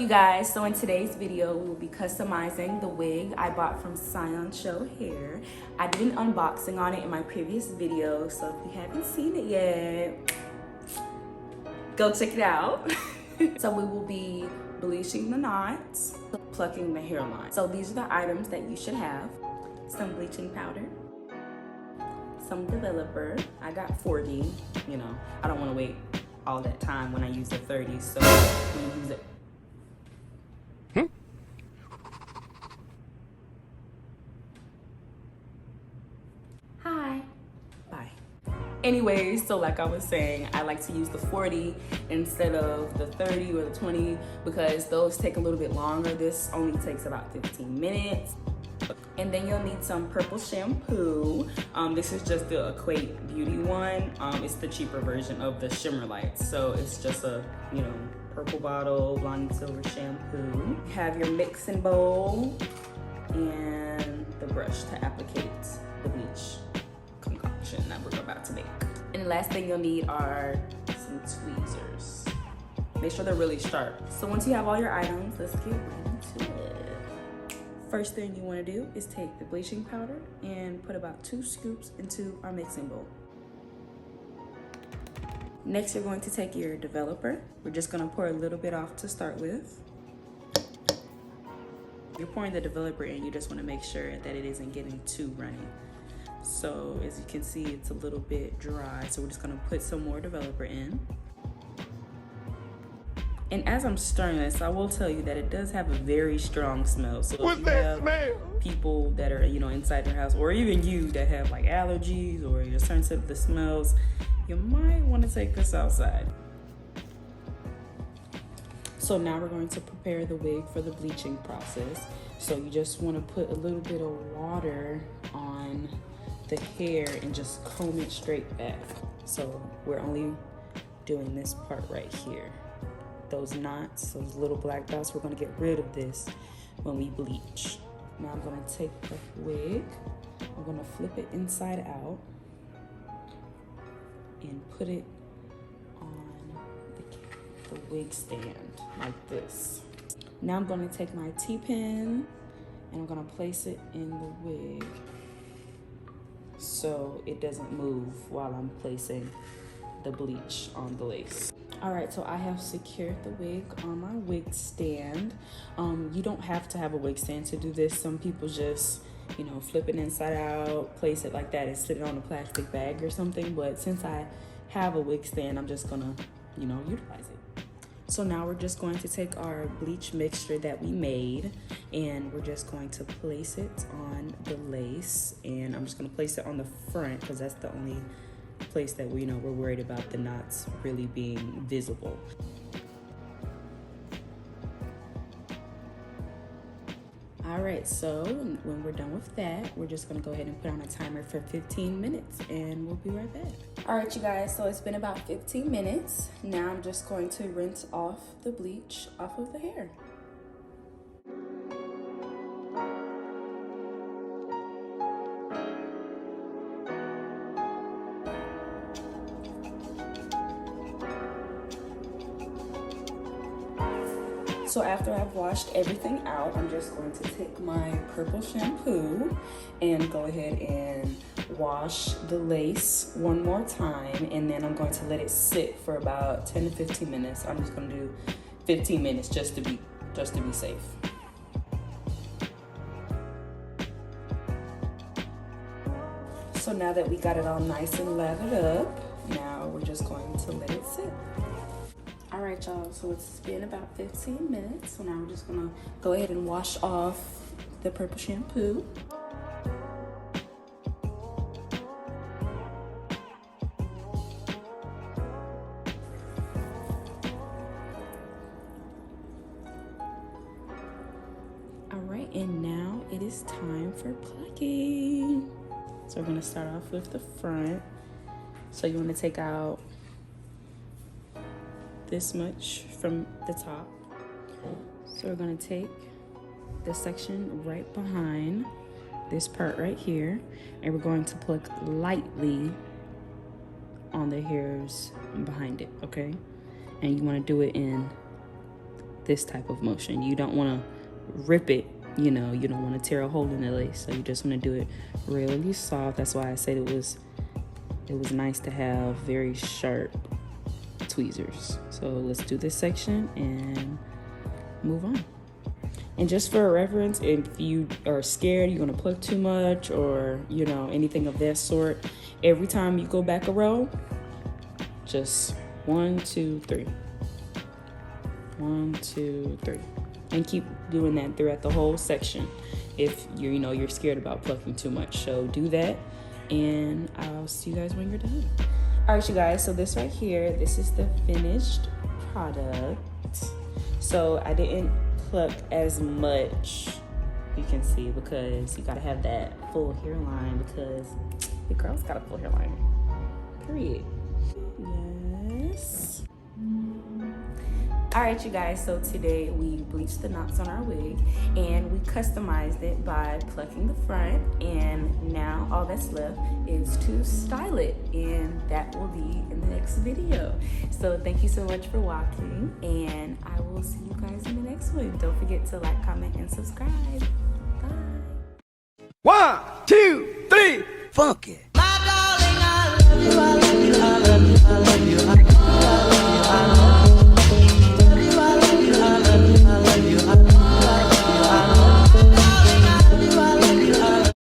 up, you guys? So in today's video, we will be customizing the wig I bought from Siyun Hair. I did an unboxing on it in my previous video, so if you haven't seen it yet, go check it out. So we will be bleaching the knots, plucking the hairline. So these are the items that you should have. Some bleaching powder, some developer. I got 40, you know, I don't want to wait all that time when I use the 30, so I'm gonna use it. Hi. Bye. Anyways, so like I was saying, I like to use the 40 instead of the 30 or the 20 because those take a little bit longer. This only takes about 15 minutes. And then you'll need some purple shampoo. This is just the Equate Beauty one. It's the cheaper version of the Shimmer Lights. So it's just a, you know, purple bottle, blondie silver shampoo. You have your mixing bowl and the brush to applicate the bleach concoction that we're about to make. And the last thing you'll need are some tweezers. Make sure they're really sharp. So once you have all your items, let's get right into it. First thing you want to do is take the bleaching powder and put about 2 scoops into our mixing bowl. Next, you're going to take your developer. We're just going to pour a little bit off to start with. You're pouring the developer in, you just want to make sure that it isn't getting too runny. So as you can see, it's a little bit dry, so we're just going to put some more developer in. And as I'm stirring this, I will tell you that it does have a very strong smell. So if you have people that are, you know, inside their house, or even you that have like allergies or you're sensitive to the smells, you might want to take this outside. So now we're going to prepare the wig for the bleaching process. So you just want to put a little bit of water on the hair and just comb it straight back. So we're only doing this part right here. Those knots, those little black dots, we're gonna get rid of this when we bleach. Now I'm gonna take the wig, I'm gonna flip it inside out and put it on the wig stand like this. Now I'm gonna take my T-pin and I'm gonna place it in the wig so it doesn't move while I'm placing the bleach on the lace. All right, so I have secured the wig on my wig stand. You don't have to have a wig stand to do this. Some people just, you know, flip it inside out, place it like that and sit it on a plastic bag or something. But since I have a wig stand, I'm just gonna, you know, utilize it. So now we're just going to take our bleach mixture that we made and we're just going to place it on the lace. And I'm just gonna place it on the front because that's the only place that we're worried about the knots really being visible. All right, so when we're done with that, we're just gonna go ahead and put on a timer for 15 minutes and we'll be right back. All right, you guys, so it's been about 15 minutes. Now I'm just going to rinse off the bleach off of the hair. So after I've washed everything out, I'm just going to take my purple shampoo and go ahead and wash the lace one more time, and then I'm going to let it sit for about 10 to 15 minutes. I'm just going to do 15 minutes just to be safe. So now that we got it all nice and lathered up, now we're just going to let it sit. All right, y'all, so it's been about 15 minutes. So now we're just gonna go ahead and wash off the purple shampoo. All right, and now it is time for plucking. So we're gonna start off with the front. So you wanna take out this much from the top. So we're gonna take the section right behind this part right here, and we're going to pluck lightly on the hairs behind it, okay? And you wanna do it in this type of motion. You don't want to rip it, you know, you don't want to tear a hole in the lace. So you just want to do it really soft. That's why I said it was nice to have very sharp tweezers. So let's do this section and move on. And just for a reference, if you are scared you're gonna pluck too much or, you know, anything of that sort, every time you go back a row, just 1, 2, 3. 1, 2, 3. And keep doing that throughout the whole section if you're scared about plucking too much. So do that, and I'll see you guys when you're done. All right, you guys, so this right here, this is the finished product. So I didn't pluck as much, you can see, because you gotta have that full hairline, because the girl's got a full hairline, period. Yes. All right, you guys, so today we bleached the knots on our wig and we customized it by plucking the front, and now all that's left is to style it, and that will be in the next video. So thank you so much for watching, and I will see you guys in the next one. Don't forget to like, comment, and subscribe. Bye. 1, 2, 3, funky.